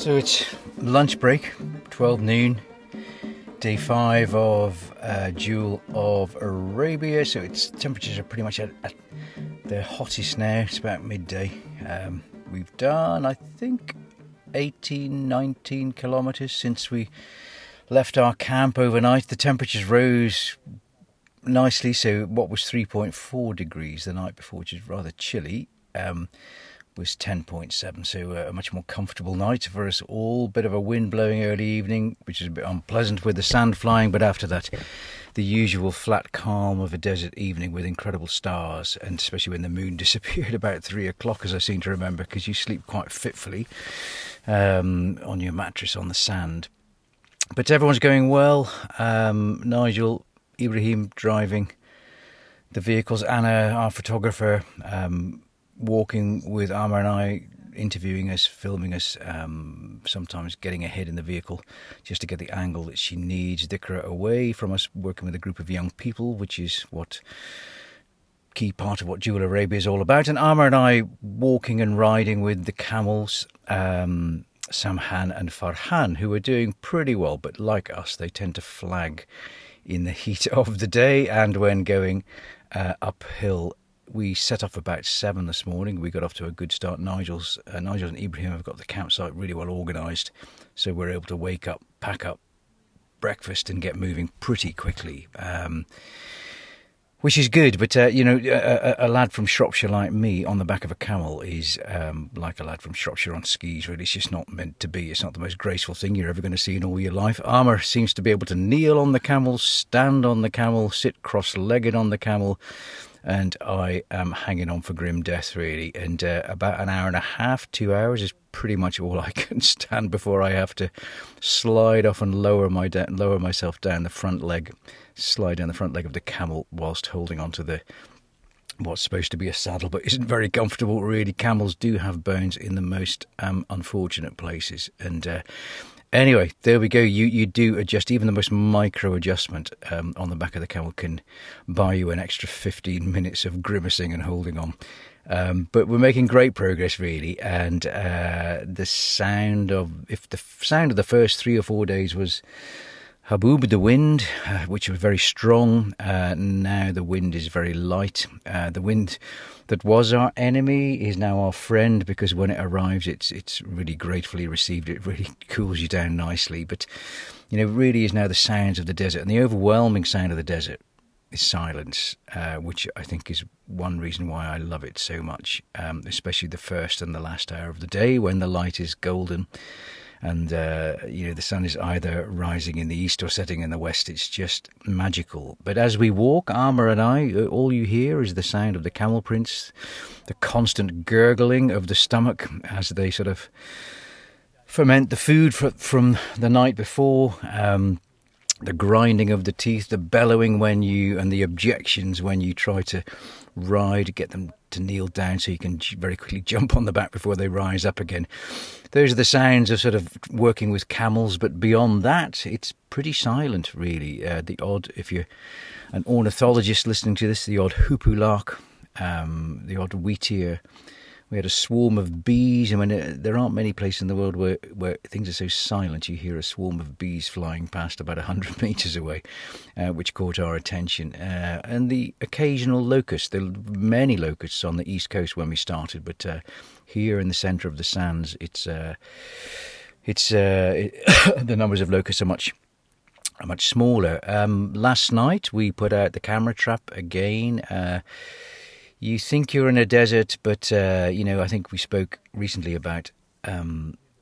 So it's lunch break, 12 noon, day 5 of Jewel of Arabia. So its temperatures are pretty much at their hottest now. It's about midday. We've done, I think, 18, 19 kilometres since we left our camp overnight. The temperatures rose nicely. So what was 3.4 degrees the night before, which is rather chilly, was 10.7, so a much more comfortable night for us all. Bit of a wind blowing early evening, which is a bit unpleasant with the sand flying, but after that, the usual flat calm of a desert evening with incredible stars, and especially when the moon disappeared about 3 o'clock, as I seem to remember, because you sleep quite fitfully on your mattress on the sand. But everyone's going well. Nigel, Ibrahim driving the vehicles, Anna, our photographer, walking with Amour and I, interviewing us, filming us, sometimes getting ahead in the vehicle just to get the angle that she needs. Dikra away from us, working with a group of young people, which is what key part of what Jewel of Arabia is all about. And Amour and I walking and riding with the camels, Samhan and Farhan, who are doing pretty well, but like us, they tend to flag in the heat of the day and when going uphill. We set off about 7 this morning. We got off to a good start. Nigel and Ibrahim have got the campsite really well organised, so we're able to wake up, pack up breakfast and get moving pretty quickly, which is good. But, a lad from Shropshire like me on the back of a camel is like a lad from Shropshire on skis, really. It's just not meant to be. It's not the most graceful thing you're ever going to see in all your life. Amour seems to be able to kneel on the camel, stand on the camel, sit cross-legged on the camel, and I am hanging on for grim death, really. And about an hour and a half, 2 hours is pretty much all I can stand before I have to slide off and lower myself down the front leg, slide down the front leg of the camel whilst holding onto what's supposed to be a saddle, but isn't very comfortable, really. Camels do have bones in the most unfortunate places. And anyway, there we go. You do adjust. Even the most micro adjustment on the back of the camel can buy you an extra 15 minutes of grimacing and holding on. But we're making great progress, really. And the sound of the first 3 or 4 days was Haboob, the wind, which was very strong. Now the wind is very light. The wind that was our enemy is now our friend, because when it arrives, it's really gratefully received. It really cools you down nicely. But, really is now the sounds of the desert. And the overwhelming sound of the desert is silence, which I think is one reason why I love it so much, especially the first and the last hour of the day when the light is golden. And, the sun is either rising in the east or setting in the west. It's just magical. But as we walk, Amour and I, all you hear is the sound of the camel prints, the constant gurgling of the stomach as they sort of ferment the food from the night before, the grinding of the teeth, the bellowing and the objections when you try to ride, get them to kneel down so you can very quickly jump on the back before they rise up again. Those are the sounds of sort of working with camels, but beyond that, it's pretty silent, really. If you're an ornithologist listening to this, the odd Hoopoe Lark, the odd wheatear. We had a swarm of bees. I mean, there aren't many places in the world where things are so silent. You hear a swarm of bees flying past about 100 metres away, which caught our attention. And the occasional locust. There were many locusts on the east coast when we started, but here in the centre of the sands, the numbers of locusts are much smaller. Last night we put out the camera trap again. You think you're in a desert, but, I think we spoke recently about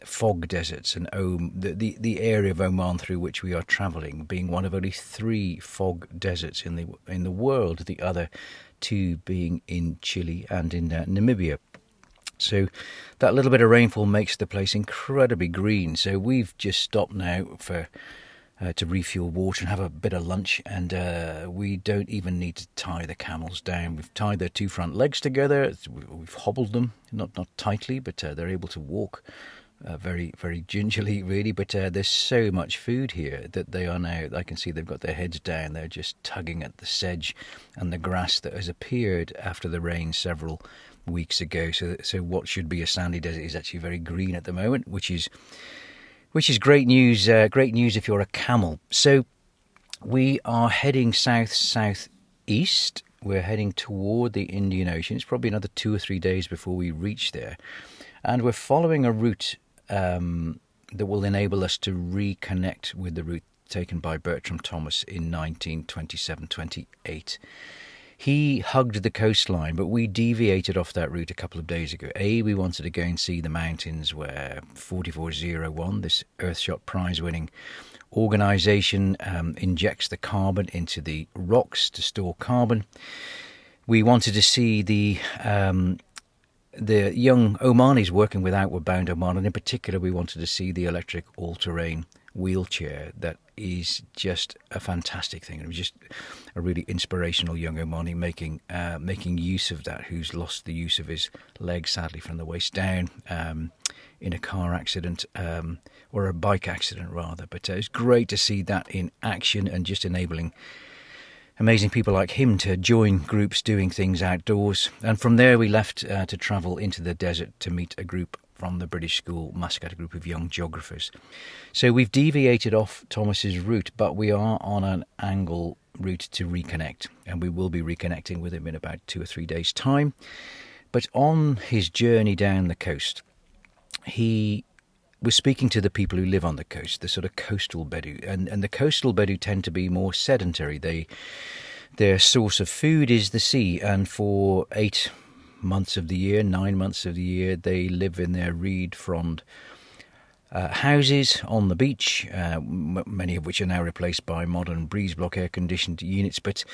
fog deserts and the area of Oman through which we are travelling being one of only 3 fog deserts in the world, the other 2 being in Chile and in Namibia. So that little bit of rainfall makes the place incredibly green. So we've just stopped now to refuel water and have a bit of lunch, and we don't even need to tie the camels down. We've tied their 2 front legs together. We've hobbled them, not tightly, but they're able to walk very, very gingerly, really. But there's so much food here that they are now, I can see they've got their heads down. They're just tugging at the sedge and the grass that has appeared after the rain several weeks ago. So what should be a sandy desert is actually very green at the moment, which is great news. Great news if you're a camel. So we are heading south-southeast. We're heading toward the Indian Ocean. It's probably another 2 or 3 days before we reach there. And we're following a route that will enable us to reconnect with the route taken by Bertram Thomas in 1927-28. He hugged the coastline, but we deviated off that route a couple of days ago. We wanted to go and see the mountains where 4401, this Earthshot prize-winning organisation, injects the carbon into the rocks to store carbon. We wanted to see the young Omanis working with Outward Bound Oman, and in particular we wanted to see the electric all-terrain wheelchair that is just a fantastic thing. It was just a really inspirational young Omani making use of that, who's lost the use of his leg, sadly, from the waist down in a car accident, or a bike accident rather. But it's great to see that in action and just enabling amazing people like him to join groups doing things outdoors. And from there we left to travel into the desert to meet a group from the British School, Muscat, a group of young geographers. So we've deviated off Thomas's route, but we are on an angle route to reconnect, and we will be reconnecting with him in about 2 or 3 days' time. But on his journey down the coast, he was speaking to the people who live on the coast, the sort of coastal Bedouin, and the coastal Bedouin tend to be more sedentary. Their source of food is the sea, and for 8 months of the year, 9 months of the year, they live in their reed frond houses on the beach, many of which are now replaced by modern breeze block air conditioned units. But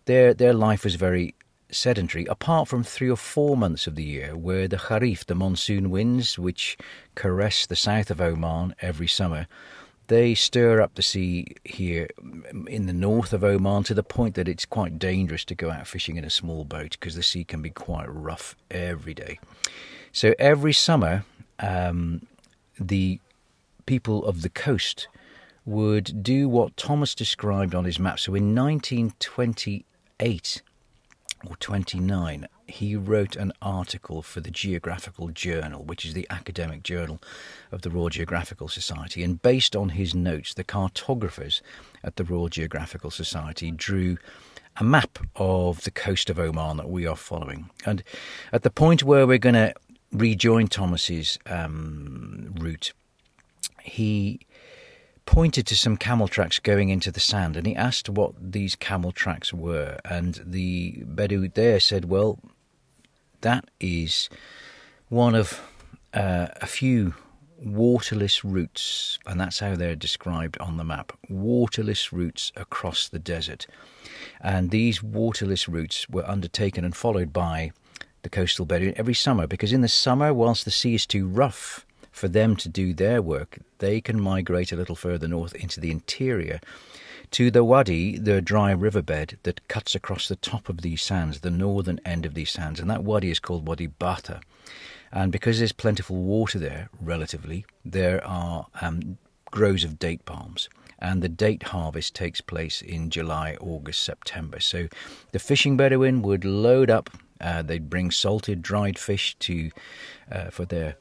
their life was very sedentary, apart from 3 or 4 months of the year where the Kharif, the monsoon winds, which caress the south of Oman every summer, they stir up the sea here in the north of Oman to the point that it's quite dangerous to go out fishing in a small boat because the sea can be quite rough every day. So every summer, the people of the coast would do what Thomas described on his map. So in 1928 or 29, he wrote an article for the Geographical Journal, which is the academic journal of the Royal Geographical Society. And based on his notes, the cartographers at the Royal Geographical Society drew a map of the coast of Oman that we are following. And at the point where we're going to rejoin Thomas's route, he pointed to some camel tracks going into the sand, and he asked what these camel tracks were. And the Bedouin there said, well, that is one of a few waterless routes, and that's how they're described on the map, waterless routes across the desert. And these waterless routes were undertaken and followed by the coastal Bedouin every summer, because in the summer, whilst the sea is too rough for them to do their work, they can migrate a little further north into the interior to the wadi, the dry riverbed that cuts across the top of these sands, the northern end of these sands. And that wadi is called Wadi Bata. And because there's plentiful water there, relatively, there are groves of date palms. And the date harvest takes place in July, August, September. So the fishing Bedouin would load up. They'd bring salted, dried fish for their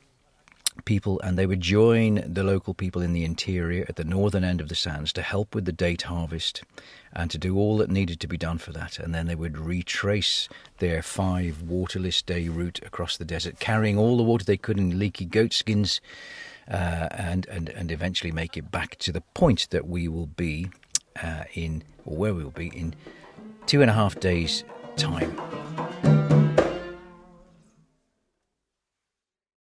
people, and they would join the local people in the interior at the northern end of the sands to help with the date harvest and to do all that needed to be done for that. And then they would retrace their 5 waterless day route across the desert, carrying all the water they could in leaky goat skins, and eventually make it back to the point that we will be where we will be in 2.5 days' time.